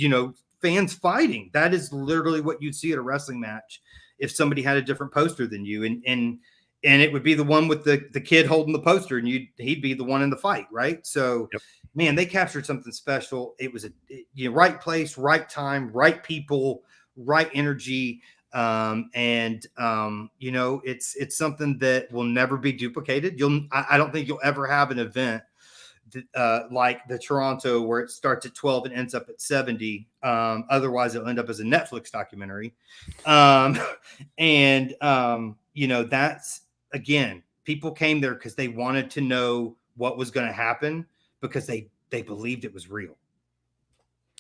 Speaker 2: fans fighting. That is literally what you'd see at a wrestling match if somebody had a different poster than you. And it would be the one with the kid holding the poster and he'd be the one in the fight. Right. So, yep. Man, they captured something special. It was right place, right time, right people, right energy. It's something that will never be duplicated. I don't think you'll ever have an event like the Toronto where it starts at 12 and ends up at 70. Otherwise it'll end up as a Netflix documentary. That's, again, people came there because they wanted to know what was going to happen because they believed it was real.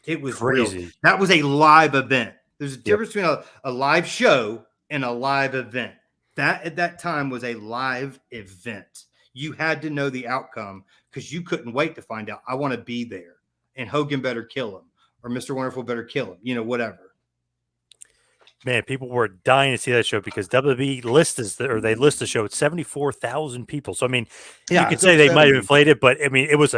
Speaker 2: It was real.
Speaker 1: Crazy.
Speaker 2: That was a live event. There's a
Speaker 1: Yep.
Speaker 2: difference between a live show and a live event. That at that time was a live event. You had to know the outcome because you couldn't wait to find out. I want to be there, and Hogan better kill him, or Mr. Wonderful better kill him. You know, whatever.
Speaker 1: Man, people were dying to see that show because WWE they list the show at 74,000 people. So I mean, you
Speaker 2: Yeah,
Speaker 1: could
Speaker 2: it's
Speaker 1: say
Speaker 2: over
Speaker 1: they might have
Speaker 2: 70.
Speaker 1: inflated, but I mean, it was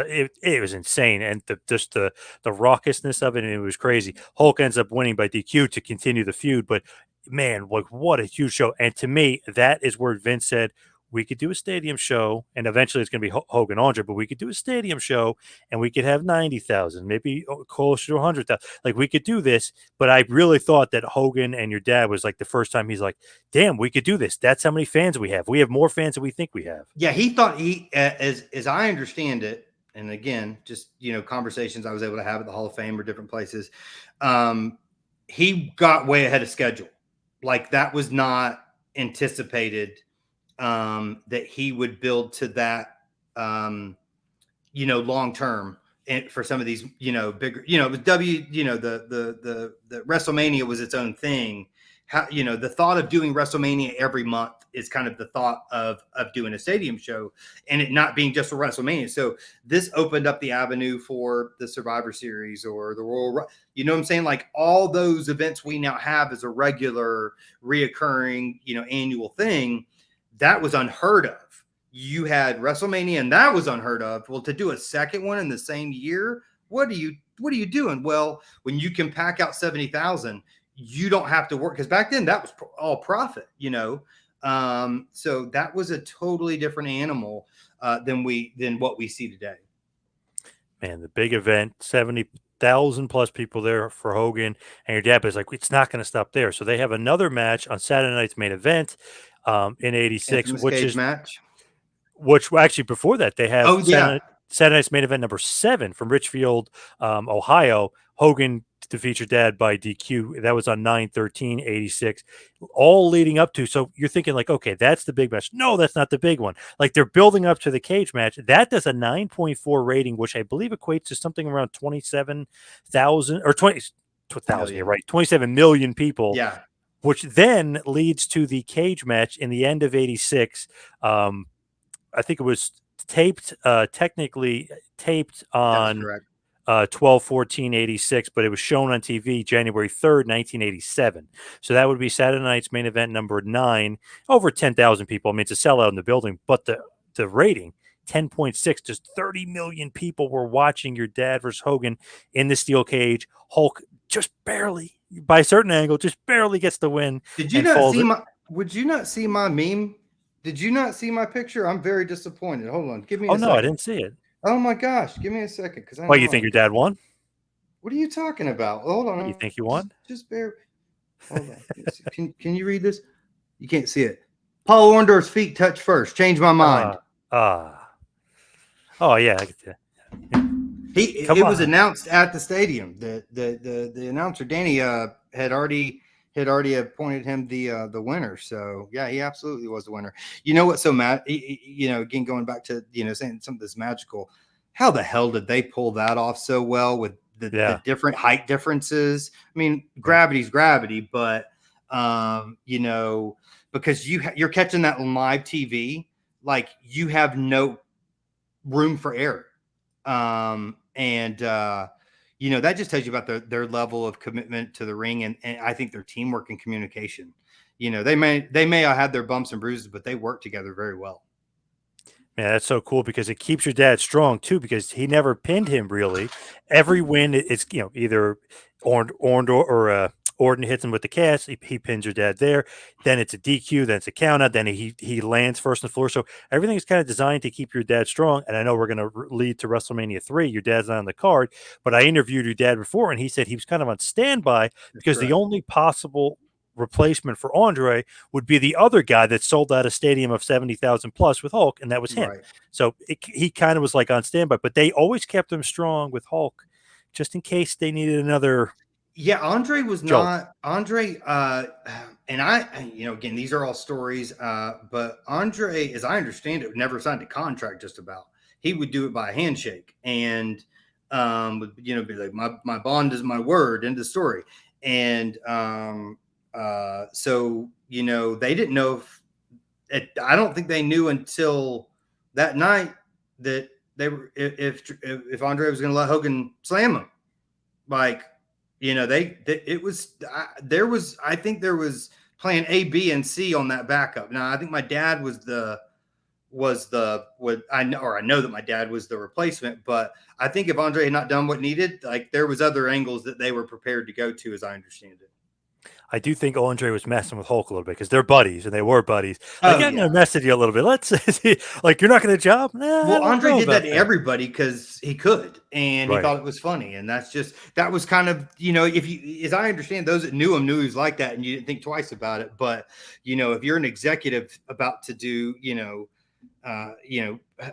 Speaker 1: insane, and just the raucousness of it, and it was crazy. Hulk ends up winning by DQ to continue the feud, but man, like what a huge show! And to me, that is where Vince said we could do a stadium show, and eventually it's going to be Hogan Andre, but we could do a stadium show, and we could have 90,000, maybe closer to 100,000. Like we could do this, but I really thought that Hogan and your dad was like the first time he's like, damn, we could do this. That's how many fans we have. We have more fans than we think we have.
Speaker 2: Yeah, he thought as I understand it, and again, just conversations I was able to have at the Hall of Fame or different places. He got way ahead of schedule. Like that was not anticipated. That he would build to that, long term, and for some of these, bigger, it was the WrestleMania was its own thing. How, the thought of doing WrestleMania every month is kind of the thought of doing a stadium show and it not being just for WrestleMania. So this opened up the avenue for the Survivor Series or the Royal, you know what I'm saying? Like all those events we now have as a regular reoccurring, annual thing. That was unheard of. You had WrestleMania, and that was unheard of. Well, to do a second one in the same year, what are you doing? Well, when you can pack out 70,000, you don't have to work because back then that was all profit, So that was a totally different animal than what we see today.
Speaker 1: Man, the big event, 70,000 plus people there for Hogan, and your dad was like, it's not going to stop there. So they have another match on Saturday night's main event in '86,
Speaker 2: Infamous cage match.
Speaker 1: Which actually before that they have
Speaker 2: yeah.
Speaker 1: Saturday night's main event number 7 from Richfield, Ohio. Hogan defeats your dad by DQ. That was on 9/13/86, all leading up to. So you're thinking like, okay, that's the big match. No, that's not the big one. Like they're building up to the cage match. That does a 9.4 rating, which I believe equates to something around 27,000 or 20,000. You're right, 27 million people.
Speaker 2: Yeah.
Speaker 1: Which then leads to the cage match in the end of '86. I think it was technically taped on 12/14/86, but it was shown on TV January 3rd, 1987. So that would be Saturday night's main event number 9, over 10,000 people. I mean, it's a sellout in the building, but the rating, 10.6, just 30 million people were watching your dad versus Hogan in the steel cage. Hulk just barely, by a certain angle, just barely gets the win.
Speaker 2: Did you not see would you not see my meme? Did you not see my picture? I'm very disappointed. Hold on. Give me a second.
Speaker 1: Oh, no, I didn't see it.
Speaker 2: Oh, my gosh. Give me a second.
Speaker 1: Why, you think your dad won?
Speaker 2: What are you talking about? Hold on.
Speaker 1: You think he won?
Speaker 2: Just bear. Hold on. Can you read this? You can't see it. Paul Orndorff's feet touch first. Change my mind.
Speaker 1: Oh, yeah. I get that.
Speaker 2: It was announced at the stadium. The announcer, Danny, had already appointed him the winner. So yeah, he absolutely was the winner. You know what's so mad? Again, going back to saying something that's magical. How the hell did they pull that off so well with the different height differences? I mean, gravity's gravity, but because you're catching that on live TV, like you have no room for error. That just tells you about their level of commitment to the ring, and I think their teamwork and communication. They may have had their bumps and bruises, but they work together very well.
Speaker 1: Man, that's so cool because it keeps your dad strong too, because he never pinned him really. Every win, it's either Orton hits him with the cast, he pins your dad there. Then it's a DQ, then it's a count out, then he lands first on the floor. So everything is kind of designed to keep your dad strong. And I know we're going to lead to WrestleMania 3. Your dad's not on the card, but I interviewed your dad before, and he said he was kind of on standby because the only possible replacement for Andre would be the other guy that sold out a stadium of 70,000 plus with Hulk, and that was him. Right. So he kind of was like on standby, but they always kept him strong with Hulk just in case they needed another.
Speaker 2: Yeah, Andre was not Andre. And again, these are all stories, but Andre, as I understand it, never signed a contract. Just about, he would do it by a handshake, and Be like my bond is my word. End of story. And so they didn't know I don't think they knew until that night that they were if Andre was going to let Hogan slam him. Like, it was I think there was plan A, B, and C on that backup. Now I think my dad was what I know that my dad was the replacement, but I think if Andre had not done what needed, like there was other angles that they were prepared to go to, as I understand it.
Speaker 1: I do think Andre was messing with Hulk a little bit because they're buddies and they were buddies. Like,
Speaker 2: Oh
Speaker 1: I'm
Speaker 2: yeah.
Speaker 1: gonna mess with you a little bit. Let's like, you're not gonna job? Nah, I
Speaker 2: Well,
Speaker 1: don't
Speaker 2: Andre
Speaker 1: know
Speaker 2: did that
Speaker 1: about
Speaker 2: to
Speaker 1: that.
Speaker 2: everybody because he could, and he
Speaker 1: Right.
Speaker 2: thought it was funny, and that was kind of if you, as I understand, those that knew him knew he was like that, and you didn't think twice about it. But if you're an executive about to do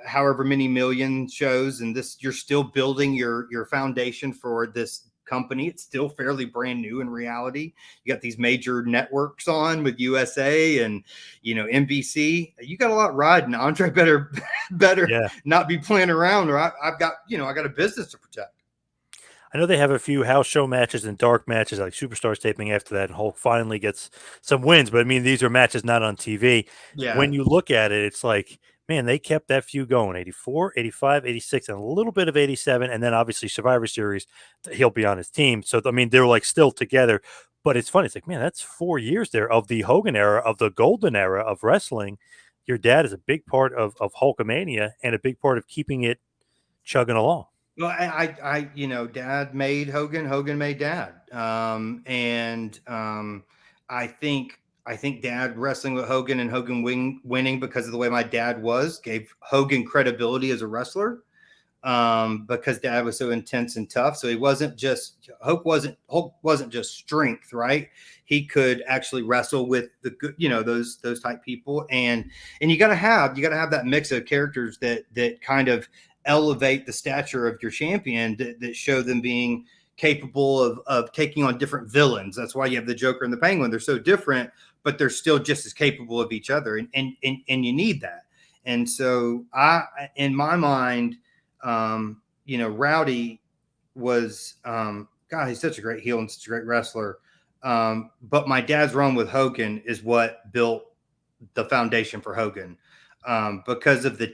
Speaker 2: however many million shows, and this you're still building your foundation for this company. It's still fairly brand new in reality. You got these major networks on with USA and NBC. You got a lot riding. Andre better
Speaker 1: Yeah.
Speaker 2: not be playing around, or I've got I got a business to protect.
Speaker 1: I know they have a few house show matches and dark matches, like Superstars taping after that, and Hulk finally gets some wins. But I mean, these are matches not on TV.
Speaker 2: Yeah.
Speaker 1: When you look at it, it's like, man, they kept that feud going 84, 85, 86, and a little bit of 87. And then obviously Survivor Series, he'll be on his team. So, I mean, they're like still together. But it's funny. It's like, man, that's 4 years there of the Hogan era, of the golden era of wrestling. Your dad is a big part of Hulkamania and a big part of keeping it chugging along.
Speaker 2: Well, Dad made Hogan. Hogan made Dad. I think Dad wrestling with Hogan and Hogan winning because of the way my dad was gave Hogan credibility as a wrestler. Because Dad was so intense and tough, so he wasn't just Hulk wasn't just strength, right? He could actually wrestle with the good, those type people, and you got to have that mix of characters that kind of elevate the stature of your champion, that show them being capable of taking on different villains. That's why you have the Joker and the Penguin. They're so different, but they're still just as capable of each other, and you need that. And so in my mind, Rowdy was, God, he's such a great heel and such a great wrestler. But my dad's run with Hogan is what built the foundation for Hogan, because of the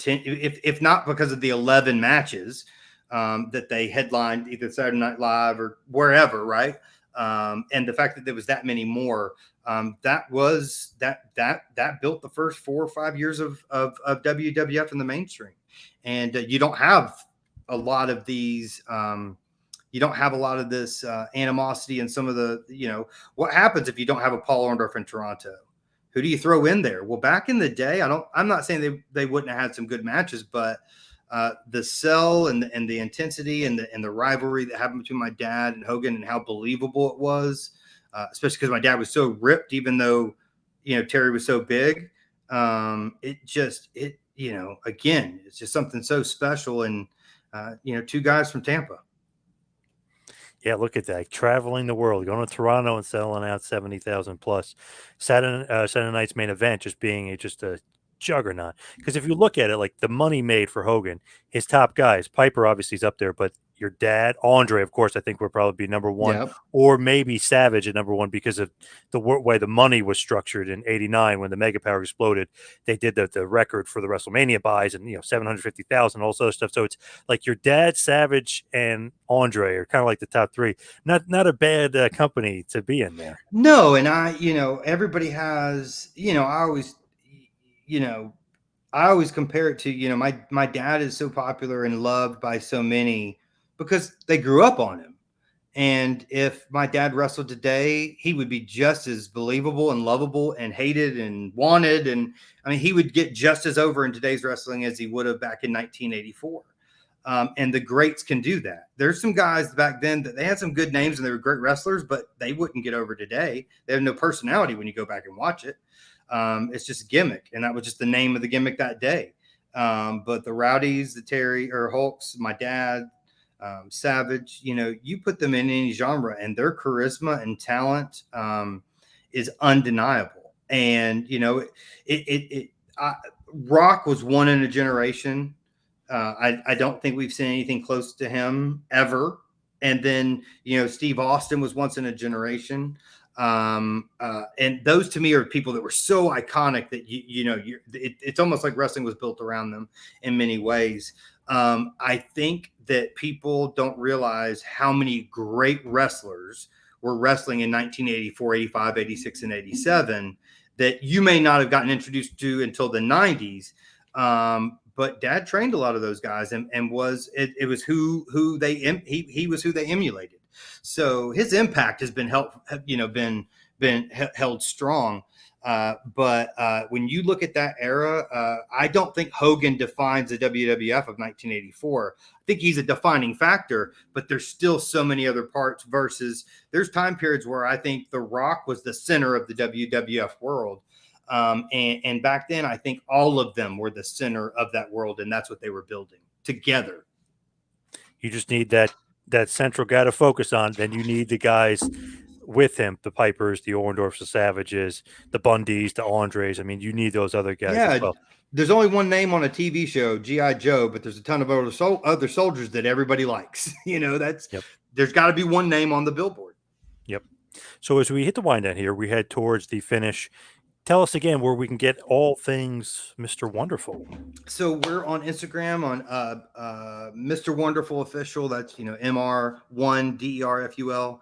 Speaker 2: if not because of the 11 matches that they headlined either Saturday Night Live or wherever, right? And the fact that there was that many more, that built the first 4 or 5 years of WWF in the mainstream. And you don't have a lot of these. You don't have a lot of this animosity and some of the, what happens if you don't have a Paul Orndorff in Toronto? Who do you throw in there? Well, back in the day, I'm not saying they wouldn't have had some good matches, but the sell and the intensity and the rivalry that happened between my dad and Hogan and how believable it was, especially because my dad was so ripped, even though Terry was so big. Again, it's just something so special. And two guys from Tampa.
Speaker 1: Yeah, look at that. Traveling the world, going to Toronto and selling out 70,000 plus. Saturday night's main event just being just a juggernaut. Because if you look at it, like the money made for Hogan, his top guys, Piper obviously is up there, but your dad, Andre, of course, I think would probably be number one,
Speaker 2: Yeah.
Speaker 1: or maybe Savage at number one because of the way the money was structured in '89 when the Mega Power exploded. They did the record for the WrestleMania buys and 750,000, all sorts of stuff. So it's like your dad, Savage, and Andre are kind of like the top three. Not a bad company to be in there.
Speaker 2: No, and everybody has, I always compare it to, my dad is so popular and loved by so many because they grew up on him. And if my dad wrestled today, he would be just as believable and lovable and hated and wanted. And I mean, he would get just as over in today's wrestling as he would have back in 1984. And the greats can do that. There's some guys back then that they had some good names and they were great wrestlers, but they wouldn't get over today. They have no personality when you go back and watch it. It's just a gimmick, and that was just the name of the gimmick that day. But the Rowdies, the Terry or Hulks, my dad, Savage, you put them in any genre, and their charisma and talent is undeniable. And Rock was one in a generation. I don't think we've seen anything close to him ever. And then, Steve Austin was once in a generation. And those to me are people that were so iconic that, it's almost like wrestling was built around them in many ways. I think that people don't realize how many great wrestlers were wrestling in 1984, 85, 86, and 87 that you may not have gotten introduced to until the 90s. But Dad trained a lot of those guys, and was it was who he was who they emulated. So his impact has been held strong. But when you look at that era, I don't think Hogan defines the WWF of 1984. I think he's a defining factor, but there's still so many other parts. Versus there's time periods where I think The Rock was the center of the WWF world. And back then, I think all of them were the center of that world, and that's what they were building together.
Speaker 1: You just need that central guy to focus on. Then you need the guys with him, the Pipers, the Orndorffs, the Savages, the Bundys, the Andres. I mean, you need those other guys as well.
Speaker 2: There's only one name on a TV show, G.I. Joe, but there's a ton of other soldiers that everybody likes. There's got to be one name on the billboard.
Speaker 1: Yep. So as we hit the wind down here, we head towards the finish. Tell us again where we can get all things Mr. Wonderful.
Speaker 2: So we're on Instagram on Mr. Wonderful Official. That's MR1DERFUL.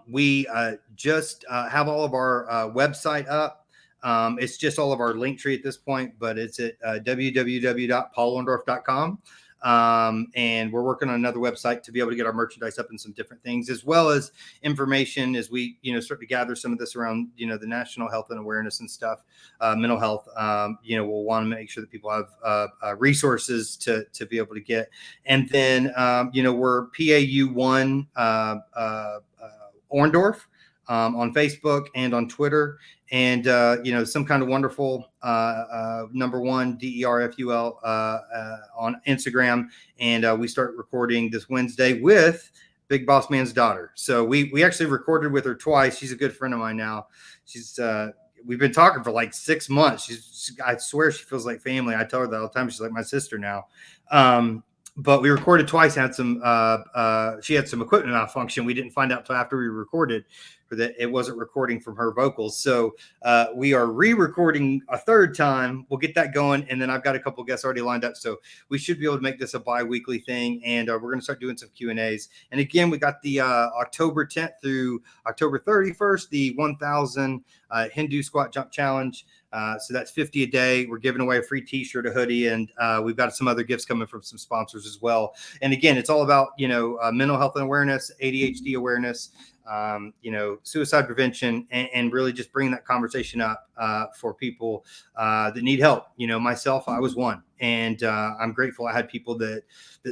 Speaker 2: We just have all of our website up. It's just all of our link tree at this point, but it's at www.paulorndorff.com. And we're working on another website to be able to get our merchandise up and some different things, as well as information as we, start to gather some of this around, the national health and awareness and stuff, mental health. We'll want to make sure that people have resources to be able to get. And then, we're PAU1 Orndorff on Facebook and on Twitter. And, some kind of wonderful number one DERFUL on Instagram. And we start recording this Wednesday with Big Boss Man's daughter. So we actually recorded with her twice. She's a good friend of mine now. We've been talking for like 6 months. I swear she feels like family. I tell her that all the time. She's like my sister now. But we recorded twice. Had she had some equipment malfunction. We didn't find out till after we recorded that it wasn't recording from her vocals. So we are re-recording a third time. We'll get that going. And then I've got a couple guests already lined up. So we should be able to make this a bi-weekly thing. And we're going to start doing some Q&As. And again, we got the October 10th through October 31st, the 1,000 Hindu squat jump challenge. So that's 50 a day. We're giving away a free t-shirt, a hoodie, and we've got some other gifts coming from some sponsors as well. And again, it's all about, mental health and awareness, ADHD awareness, suicide prevention, and really just bringing that conversation up for people that need help. Myself, I was one, and I'm grateful I had people that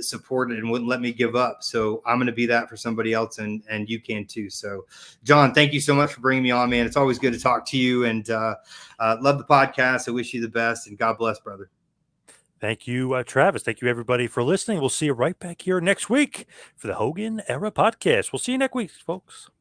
Speaker 2: supported and wouldn't let me give up. So I'm going to be that for somebody else, and you can too. So John, thank you so much for bringing me on, man. It's always good to talk to you, and love the podcast. I wish you the best, and God bless, brother.
Speaker 1: Thank you, Travis. Thank you, everybody, for listening. We'll see you right back here next week for the Hogan Era podcast. We'll see you next week, folks.